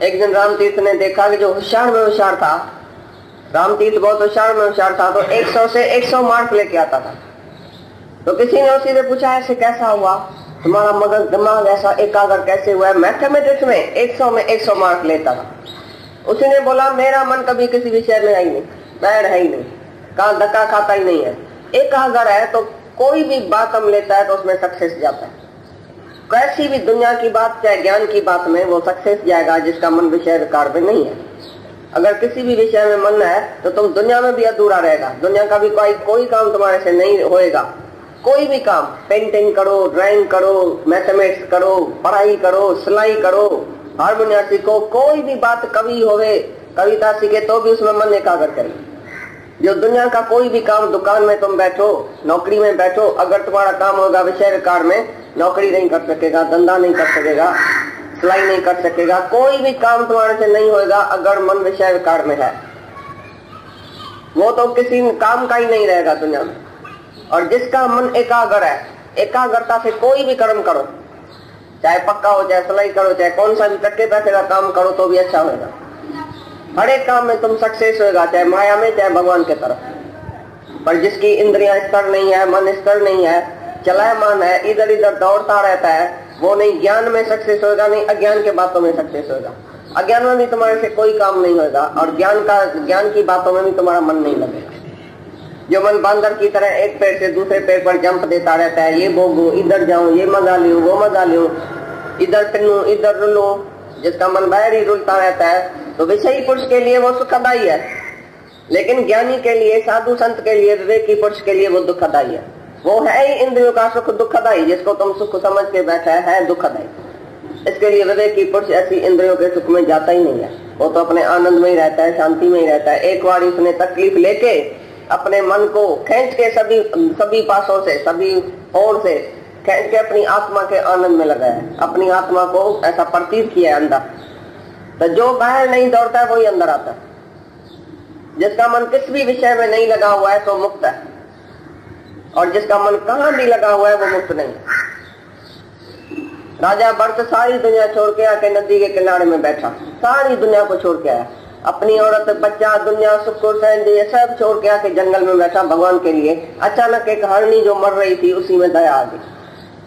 एक दिन रामतीर्थ ने देखा कि जो होशियार में होशियार था, रामतीर्थ बहुत होशियार में होशियार था, तो 100 से 100 मार्क लेके आता था। तो किसी ने उसी से पूछा ऐसे कैसा हुआ, तुम्हारा मगज दिमाग ऐसा एकाग्र कैसे हुआ है? मैथमेटिक्स में 100 में 100 मार्क लेता था। उसी ने बोला मेरा मन कभी किसी विषय में है ही नहीं, बैर है ही नहीं, कहा धक्का खाता ही नहीं है, एकाग्र है तो कोई भी बात हम लेता है तो उसमें सक्सेस जाता है। कैसी भी दुनिया की बात चाहे ज्ञान की बात में वो सक्सेस जाएगा जिसका मन विषय विकार में नहीं है। अगर किसी भी विषय में मन है तो तुम दुनिया में भी अधूरा रहेगा, दुनिया का भी कोई काम तुम्हारे से नहीं होएगा। कोई भी काम, पेंटिंग करो, ड्राइंग करो, मैथमेटिक्स करो, पढ़ाई करो, सिलाई करो, हारमोनिया सीखो, कोई भी बात, कवि होवे, कविता सीखे तो भी उसमें मन एकाग्र करे। जो दुनिया का कोई भी काम, दुकान में तुम बैठो, नौकरी में बैठो, अगर तुम्हारा काम होगा विषय विकार में, नौकरी नहीं कर सकेगा, धंधा नहीं कर सकेगा, सिलाई नहीं कर सकेगा, कोई भी काम तुम्हारे से नहीं होगा अगर मन विषय विकार में है। वो तो किसी काम का ही नहीं रहेगा दुनिया में। और जिसका मन एकाग्र है, एकाग्रता से कोई भी कर्म करो, चाहे पक्का हो, चाहे सिलाई करो, चाहे कौन सा भी कच्चे पैसे का काम करो तो भी अच्छा होगा। हर एक काम में तुम सक्सेस होगा, चाहे माया में चाहे भगवान के तरफ। पर जिसकी इंद्रियां स्थिर नहीं है, मन स्थिर नहीं है, चलायमान है, इधर इधर दौड़ता रहता है, वो नहीं ज्ञान में सक्सेस होगा, नहीं अज्ञान के बातों में सक्सेस होगा। अज्ञान में भी तुम्हारे से कोई काम नहीं होगा और ज्ञान की बातों में भी तुम्हारा मन नहीं लगेगा। जो मन बंदर की तरह एक पैर से दूसरे पैर पर जंप देता रहता है, ये भोगू, इधर जाऊं, ये मजा लूं, वो मजा लूं, इधर पिनूं, इधर रुलूं, जिसका मन बाहर ही रुलता रहता है, तो विषयी पुरुष के लिए वो सुखदायी है, लेकिन ज्ञानी के लिए, साधु संत के लिए, विवेकी पुरुष के लिए वो दुखदायी है। वो है ही इंद्रियों का सुख दुखदायी, जिसको तुम सुख समझ के बैठा है दुखदायी। इसके लिए विवेकी पुरुष ऐसी इंद्रियों के सुख में जाता ही नहीं है, वो तो अपने आनंद में ही रहता है, शांति में ही रहता है। एक बार उसने तकलीफ लेके अपने मन को खींच के सभी पासों से, सभी ओर से खींच के अपनी आत्मा के आनंद में लगाया, अपनी आत्मा को ऐसा प्रतीत किया अंदर। तो जो बाहर नहीं दौड़ता है वही अंदर आता है। जिसका मन किस भी विषय में नहीं लगा हुआ है तो मुक्त है, और जिसका मन कहाँ भी लगा हुआ है वो मुक्त नहीं। राजा भरत सारी दुनिया छोड़ के आके नदी के किनारे में बैठा, सारी दुनिया को छोड़ के आया, अपनी औरत, बच्चा, दुनिया, सुख ये सब छोड़ के आके जंगल में बैठा भगवान के लिए। अचानक एक हरणी जो मर रही थी उसी में दया आ गई,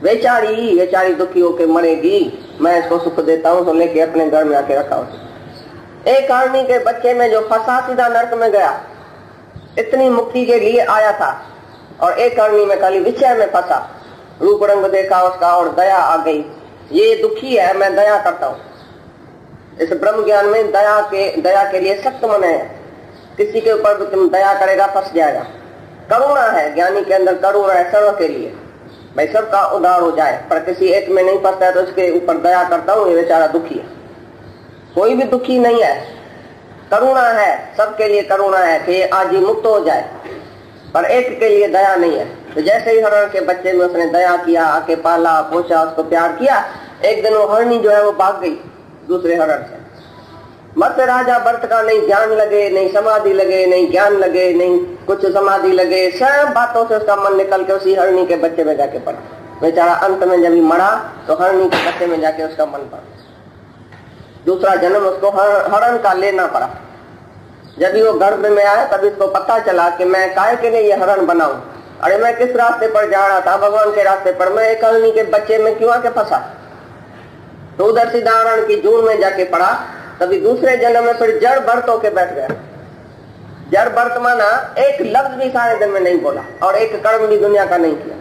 बेचारी दुखी होके मरेगी, मैं इसको सुख देता हूँ, तो लेके अपने घर में आके रखा उसे। एक हरणी के बच्चे में जो फंसा सीधा नरक में गया, इतनी मुक्ति के लिए आया था, और एक हरणी में खाली विषय में फंसा, रूप रंग देखा उसका और दया आ गई, ये दुखी है, मैं दया करता हूँ। इस ब्रह्म ज्ञान में दया के लिए सख्त मन है, किसी के ऊपर भी तुम दया करेगा फंस जाएगा। करुणा है, ज्ञानी के अंदर करुणा है सर्व के लिए, भाई सबका उद्धार हो जाए, पर किसी एक में नहीं फंसता है तो उसके ऊपर दया करता हूँ, ये बेचारा दुखी है। कोई भी दुखी नहीं है, करुणा है, सबके लिए करुणा है कि आज ही मुक्त हो जाए, पर एक के लिए दया नहीं है। तो जैसे ही हरण के बच्चे में उसने दया किया, आके पाला पोछा, उसको प्यार किया, एक दिन वो हरणी जो है वो भाग गई दूसरे हरण से। मत राजा भरत का नहीं ध्यान लगे, नहीं समाधि लगे, नहीं ज्ञान लगे, नहीं कुछ समाधि लगे, सब बातों से उसका मन निकल के उसी हरणी के बच्चे में जाके पड़ा। बेचारा अंत में जब मरा तो हरणी के बच्चे में जाके उसका मन पड़ा, दूसरा जन्म उसको हरण का लेना पड़ा। जब वो गर्भ में आया तब इसको पता चला कि मैं काहे के लिए ये हरण बनाऊं, अरे मैं किस रास्ते पर जा रहा था, भगवान के रास्ते पर, मैं एक हरणी के बच्चे में क्यों आके फंसा। तो उधर सीधा हरण की जून में जाके पड़ा। तभी दूसरे जन्म में फिर जड़ भरत होके बैठ गया। जड़ भरत माना एक लफ्ज भी सारे दिन में नहीं बोला और एक कर्म भी दुनिया का नहीं किया,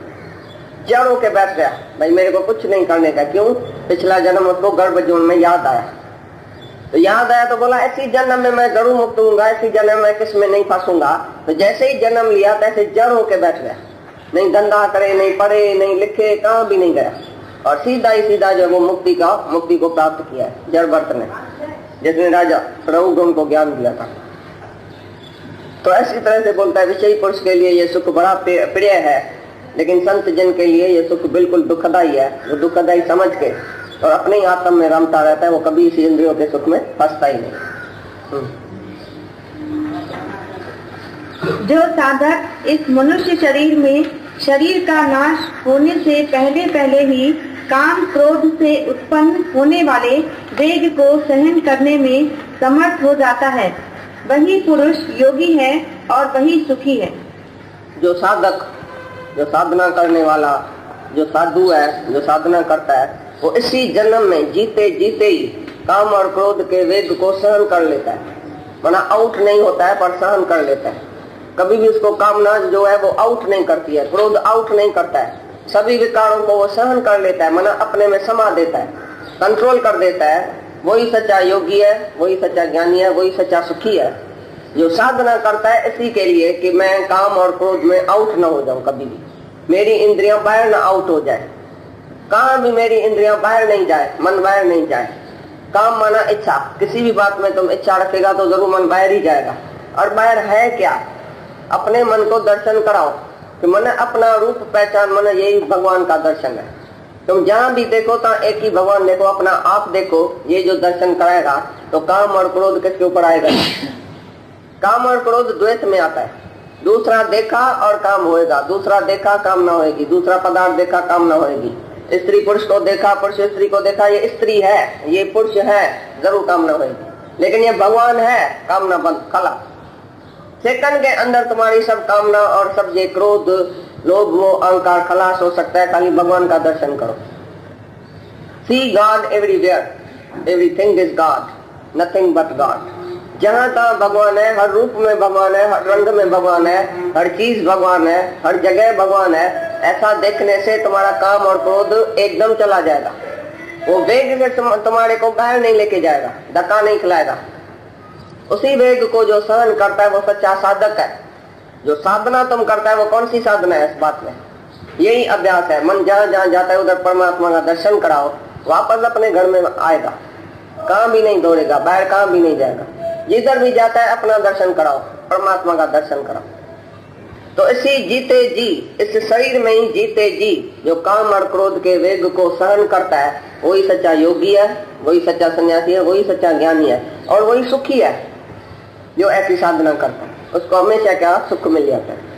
जड़ होके बैठ गया, भाई मेरे को कुछ नहीं करने का। क्यों? पिछला जन्म उसको गर्भ जून में याद आया, तो याद आया तो बोला ऐसी जन्म में मैं जरूर मुक्त हूंगा, ऐसी जन्म में किस में नहीं फंसूंगा। तो जैसे ही जन्म लिया तैसे जड़ होके बैठ गया, नहीं धंधा करे, नहीं पढ़े, नहीं लिखे, कहाँ भी नहीं गया, और सीधा ही सीधा जो वो मुक्ति को प्राप्त किया है जड़ भरत ने, जिसने राजा रघुगण को ज्ञान दिया था। तो ऐसी तरह से बोलता है विषयी पुरुष के लिए ये सुख बड़ा प्रिय है, लेकिन संत जन के लिए ये सुख बिल्कुल दुखदायी है। वो दुखदायी समझ के और अपने ही आत्म में रमता रहता है, वो कभी इसी इंद्रियों के सुख में फंसता ही नहीं। जो साधक इस मनुष्य शरीर में शरीर का नाश होने से पहले ही काम क्रोध से उत्पन्न होने वाले वेग को सहन करने में समर्थ हो जाता है, वही पुरुष योगी है और वही सुखी है। जो साधक, जो साधना करने वाला, जो साधु है, जो साधना करता है, वो इसी जन्म में जीते जीते ही काम और क्रोध के वेग को सहन कर लेता है। माना आउट नहीं होता है पर सहन कर लेता है। कभी भी उसको कामना जो है वो आउट नहीं करती है, क्रोध आउट नहीं करता है। सभी विकारों को वो सहन कर लेता है, माना अपने में समा देता है, कंट्रोल कर देता है। वही सच्चा योगी है, वही सच्चा ज्ञानी है, वही सच्चा सुखी है। जो साधना करता है इसी के लिए कि मैं काम और क्रोध में आउट न हो जाऊं, कभी भी मेरी इंद्रियां बाहर न आउट हो जाए, कहाँ भी मेरी इंद्रियां बाहर नहीं जाए, मन बाहर नहीं जाए। काम माना इच्छा, किसी भी बात में तुम इच्छा रखेगा तो जरूर मन बाहर ही जाएगा। और बाहर है क्या? अपने मन को दर्शन कराओ कि मन अपना रूप पहचान, मन यही भगवान का दर्शन है। तुम जहाँ भी देखो तो एक ही भगवान देखो, अपना आप देखो। ये जो दर्शन कराएगा तो काम और क्रोध किसके ऊपर आएगा? काम और क्रोध द्वैत में आता है। दूसरा देखा और काम होएगा, दूसरा देखा काम ना होएगी, दूसरा पदार्थ देखा काम ना होएगी। स्त्री पुरुष को देखा, पुरुष स्त्री को देखा, ये स्त्री है, ये पुरुष है, जरूर कामना होगी। लेकिन ये भगवान है, कामना बंद, खला। सेकंड के अंदर तुम्हारी सब कामना और सब ये क्रोध, लोभ, मोह, अहंकार खलास हो सकता है। खाली भगवान का दर्शन करो। See God everywhere, everything is God, nothing but God. जहाँ तहाँ भगवान है, हर रूप में भगवान है, हर रंग में भगवान है, हर चीज भगवान है, हर जगह भगवान है। ऐसा देखने से तुम्हारा काम और क्रोध एकदम चला जाएगा। वो वेग से तुम्हारे को बाहर नहीं लेके जाएगा, धक्का नहीं खिलाएगा। उसी वेग को जो सहन करता है वो सच्चा साधक है। जो साधना तुम करता है वो कौन सी साधना है? इस बात में यही अभ्यास है। मन जहाँ जहाँ जाता है उधर परमात्मा का दर्शन कराओ, वापस अपने घर में आएगा, कहाँ भी नहीं दौड़ेगा, बाहर कहाँ भी नहीं जाएगा। जिधर भी जाता है अपना दर्शन कराओ, परमात्मा का दर्शन कराओ। तो इसी जीते जी, इस शरीर में ही जीते जी जो काम और क्रोध के वेग को सहन करता है, वही सच्चा योगी है, वही सच्चा सन्यासी है, वही सच्चा ज्ञानी है, और वही सुखी है। जो ऐसी साधना करता है उसको हमेशा क्या सुख मिल जाता है।